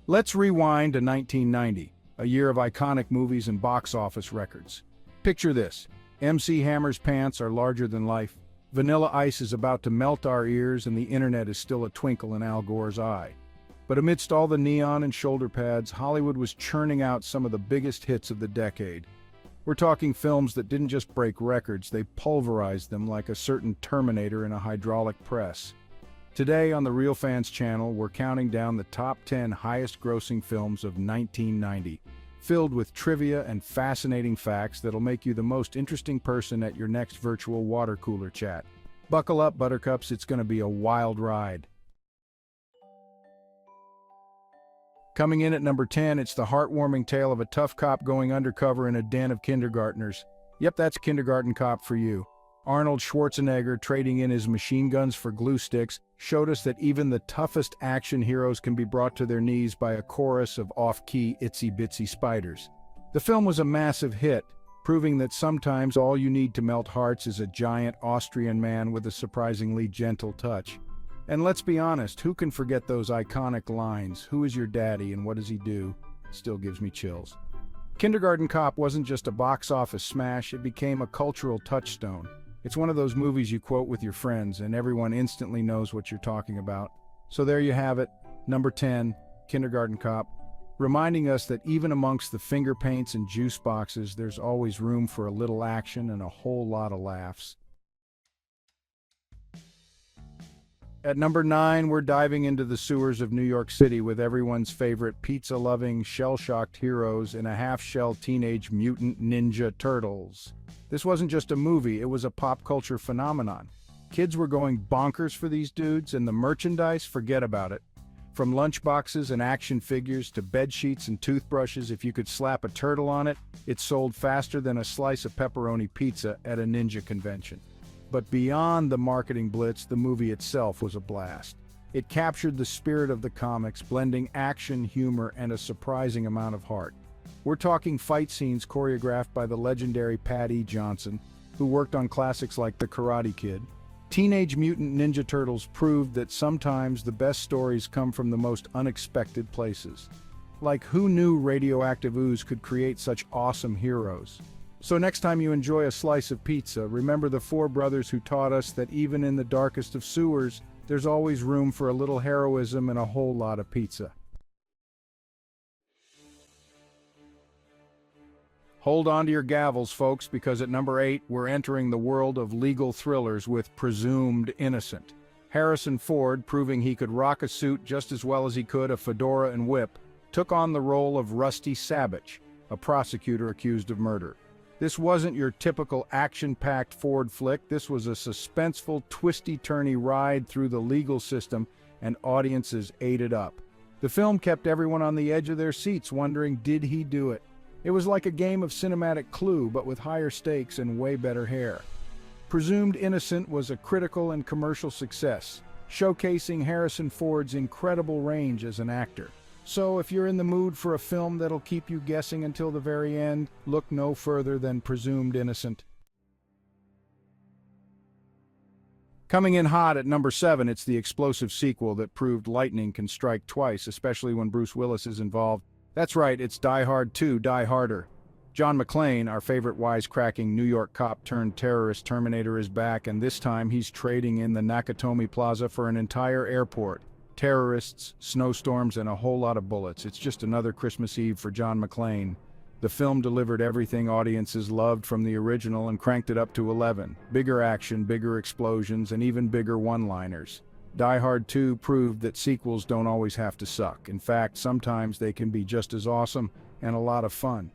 Let's rewind to 1990, a year of iconic movies and box office records. Picture this. MC Hammer's pants are larger than life. Vanilla Ice is about to melt our ears, and the internet is still a twinkle in Al Gore's eye. But amidst all the neon and shoulder pads, Hollywood was churning out some of the biggest hits of the decade. We're talking films that didn't just break records, they pulverized them like a certain Terminator in a hydraulic press. Today on the Real Fans channel, we're counting down the top 10 highest-grossing films of 1990, filled with trivia and fascinating facts that'll make you the most interesting person at your next virtual water cooler chat. Buckle up, Buttercups, it's going to be a wild ride. Coming in at number 10, it's the heartwarming tale of a tough cop going undercover in a den of kindergartners. Yep, that's Kindergarten Cop for you. Arnold Schwarzenegger, trading in his machine guns for glue sticks, showed us that even the toughest action heroes can be brought to their knees by a chorus of off-key, itsy-bitsy spiders. The film was a massive hit, proving that sometimes all you need to melt hearts is a giant Austrian man with a surprisingly gentle touch. And let's be honest, who can forget those iconic lines, "Who is your daddy and what does he do?" Still gives me chills. Kindergarten Cop wasn't just a box office smash, it became a cultural touchstone. It's one of those movies you quote with your friends and everyone instantly knows what you're talking about. So there you have it, number 10, Kindergarten Cop, reminding us that even amongst the finger paints and juice boxes, there's always room for a little action and a whole lot of laughs. At number 9, we're diving into the sewers of New York City with everyone's favorite pizza-loving, shell-shocked heroes in a half-shell Teenage Mutant Ninja Turtles. This wasn't just a movie, it was a pop culture phenomenon. Kids were going bonkers for these dudes, and the merchandise, forget about it. From lunchboxes and action figures to bedsheets and toothbrushes, if you could slap a turtle on it, it sold faster than a slice of pepperoni pizza at a ninja convention. But beyond the marketing blitz, the movie itself was a blast. It captured the spirit of the comics, blending action, humor, and a surprising amount of heart. We're talking fight scenes choreographed by the legendary Pat E. Johnson, who worked on classics like The Karate Kid. Teenage Mutant Ninja Turtles proved that sometimes the best stories come from the most unexpected places. Like, who knew radioactive ooze could create such awesome heroes? So next time you enjoy a slice of pizza, remember the four brothers who taught us that even in the darkest of sewers, there's always room for a little heroism and a whole lot of pizza. Hold on to your gavels, folks, because at number 8, we're entering the world of legal thrillers with Presumed Innocent. Harrison Ford, proving he could rock a suit just as well as he could a fedora and whip, took on the role of Rusty Sabich, a prosecutor accused of murder. This wasn't your typical action-packed Ford flick, this was a suspenseful, twisty-turny ride through the legal system, and audiences ate it up. The film kept everyone on the edge of their seats wondering, did he do it? It was like a game of cinematic Clue, but with higher stakes and way better hair. Presumed Innocent was a critical and commercial success, showcasing Harrison Ford's incredible range as an actor. So if you're in the mood for a film that'll keep you guessing until the very end, look no further than Presumed Innocent. Coming in hot at number 7, it's the explosive sequel that proved lightning can strike twice, especially when Bruce Willis is involved. That's right, it's Die Hard 2, Die Harder. John McClane, our favorite wisecracking New York cop turned terrorist Terminator, is back, and this time he's trading in the Nakatomi Plaza for an entire airport. Terrorists, snowstorms, and a whole lot of bullets. It's just another Christmas Eve for John McClane. The film delivered everything audiences loved from the original and cranked it up to 11. Bigger action, bigger explosions, and even bigger one-liners. Die Hard 2 proved that sequels don't always have to suck. In fact, sometimes they can be just as awesome and a lot of fun.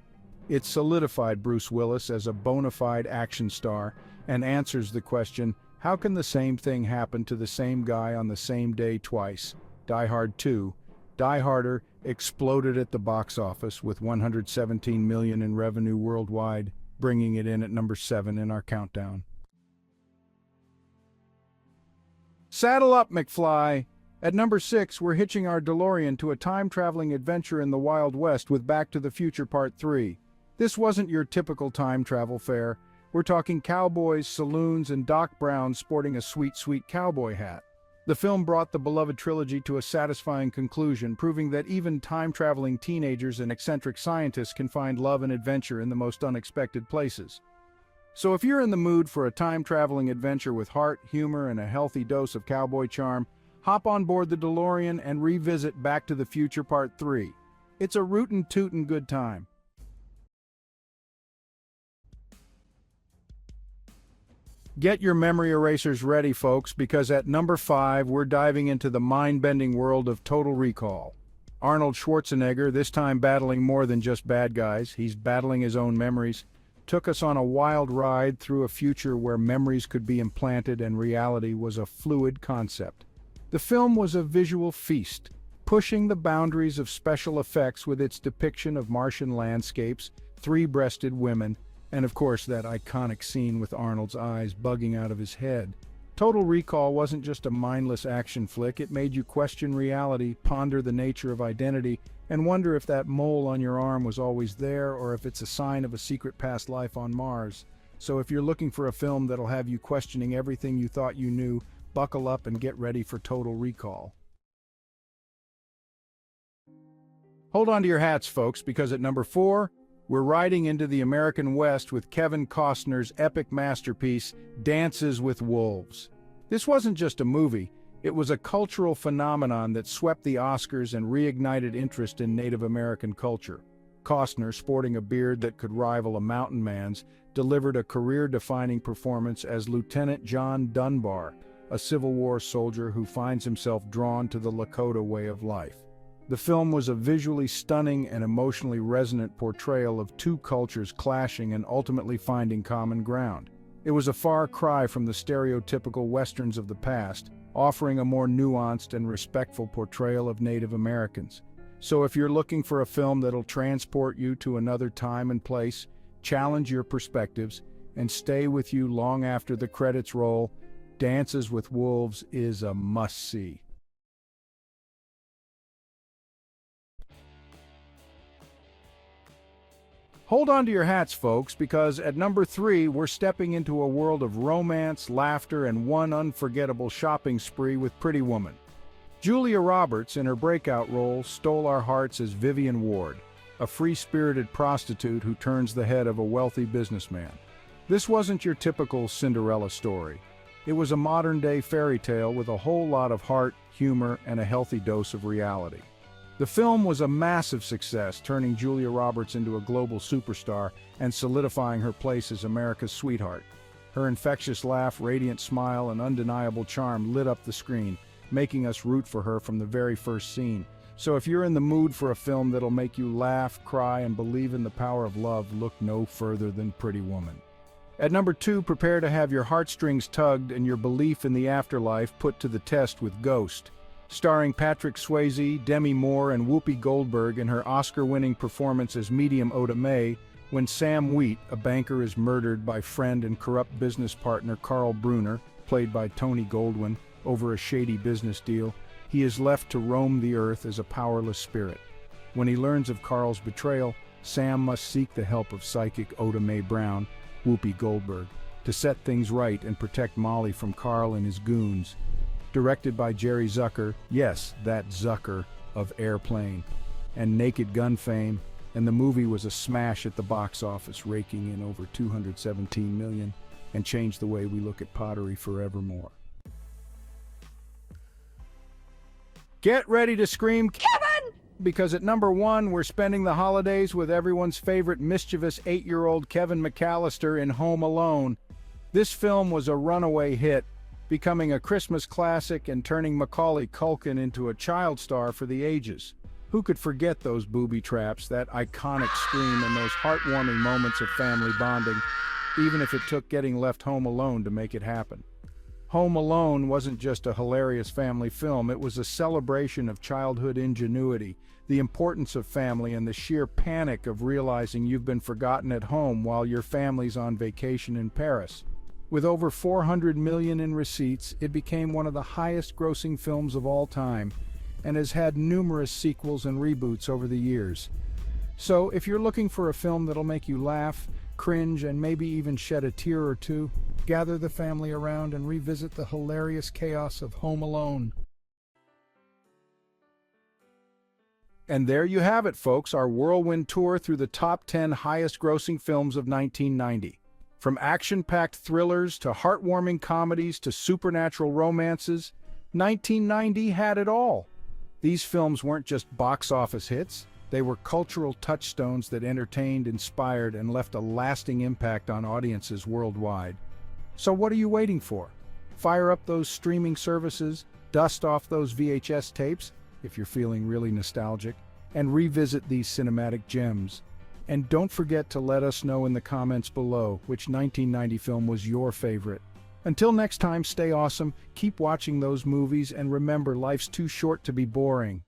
It solidified Bruce Willis as a bona fide action star and answers the question, how can the same thing happen to the same guy on the same day twice? Die Hard 2, Die Harder, exploded at the box office with $117 million in revenue worldwide, bringing it in at number 7 in our countdown. Saddle up, McFly! At number 6, we're hitching our DeLorean to a time-traveling adventure in the Wild West with Back to the Future Part 3. This wasn't your typical time travel fare. We're talking cowboys, saloons, and Doc Brown sporting a sweet, sweet cowboy hat. The The film brought the beloved trilogy to a satisfying conclusion, proving that even time-traveling teenagers and eccentric scientists can find love and adventure in the most unexpected places. So if you're in the mood for a time-traveling adventure with heart, humor, and a healthy dose of cowboy charm, hop on board the DeLorean and revisit Back to the Future Part 3. It's a rootin' tootin' good time. Get your memory erasers ready, folks, because at number 5, we're diving into the mind-bending world of Total Recall. Arnold Schwarzenegger, this time battling more than just bad guys, he's battling his own memories, took us on a wild ride through a future where memories could be implanted and reality was a fluid concept. The film was a visual feast, pushing the boundaries of special effects with its depiction of Martian landscapes, three-breasted women, and of course that iconic scene with Arnold's eyes bugging out of his head. Total Recall wasn't just a mindless action flick, it made you question reality, ponder the nature of identity, and wonder if that mole on your arm was always there or if it's a sign of a secret past life on Mars. So if you're looking for a film that'll have you questioning everything you thought you knew, buckle up and get ready for Total Recall. Hold on to your hats, folks, because at number 4, we're riding into the American West with Kevin Costner's epic masterpiece, Dances with Wolves. This wasn't just a movie, it was a cultural phenomenon that swept the Oscars and reignited interest in Native American culture. Costner, sporting a beard that could rival a mountain man's, delivered a career-defining performance as Lieutenant John Dunbar, a Civil War soldier who finds himself drawn to the Lakota way of life. The film was a visually stunning and emotionally resonant portrayal of two cultures clashing and ultimately finding common ground. It was a far cry from the stereotypical westerns of the past, offering a more nuanced and respectful portrayal of Native Americans. So if you're looking for a film that'll transport you to another time and place, challenge your perspectives, and stay with you long after the credits roll, Dances with Wolves is a must-see. Hold on to your hats, folks, because at number 3, we're stepping into a world of romance, laughter, and one unforgettable shopping spree with Pretty Woman. Julia Roberts, in her breakout role, stole our hearts as Vivian Ward, a free-spirited prostitute who turns the head of a wealthy businessman. This wasn't your typical Cinderella story. It was a modern-day fairy tale with a whole lot of heart, humor, and a healthy dose of reality. The film was a massive success, turning Julia Roberts into a global superstar and solidifying her place as America's sweetheart. Her infectious laugh, radiant smile, and undeniable charm lit up the screen, making us root for her from the very first scene. So if you're in the mood for a film that'll make you laugh, cry, and believe in the power of love, look no further than Pretty Woman. At number 2, prepare to have your heartstrings tugged and your belief in the afterlife put to the test with Ghost. Starring Patrick Swayze, Demi Moore, and Whoopi Goldberg in her Oscar-winning performance as medium Oda Mae, when Sam Wheat, a banker, is murdered by friend and corrupt business partner Carl Bruner, played by Tony Goldwyn, over a shady business deal, he is left to roam the earth as a powerless spirit. When he learns of Carl's betrayal, Sam must seek the help of psychic Oda Mae Brown, Whoopi Goldberg, to set things right and protect Molly from Carl and his goons. Directed by Jerry Zucker, yes, that Zucker of Airplane, and Naked Gun fame, and the movie was a smash at the box office, raking in over $217 million, and changed the way we look at pottery forevermore. Get ready to scream, Kevin! Because at number 1, we're spending the holidays with everyone's favorite mischievous 8-year-old Kevin McAllister in Home Alone. This film was a runaway hit, becoming a Christmas classic and turning Macaulay Culkin into a child star for the ages. Who could forget those booby traps, that iconic scream, and those heartwarming moments of family bonding, even if it took getting left home alone to make it happen? Home Alone wasn't just a hilarious family film, it was a celebration of childhood ingenuity, the importance of family, and the sheer panic of realizing you've been forgotten at home while your family's on vacation in Paris. With over $400 million in receipts, it became one of the highest-grossing films of all time, and has had numerous sequels and reboots over the years. So, if you're looking for a film that'll make you laugh, cringe, and maybe even shed a tear or two, Gather the family around and revisit the hilarious chaos of Home Alone. And there you have it, folks, our whirlwind tour through the top 10 highest-grossing films of 1990. From action-packed thrillers to heartwarming comedies to supernatural romances, 1990 had it all. These films weren't just box office hits, they were cultural touchstones that entertained, inspired, and left a lasting impact on audiences worldwide. So what are you waiting for? Fire up those streaming services, dust off those VHS tapes, if you're feeling really nostalgic, and revisit these cinematic gems. And don't forget to let us know in the comments below which 1990 film was your favorite. Until next time, stay awesome, keep watching those movies, and remember, life's too short to be boring.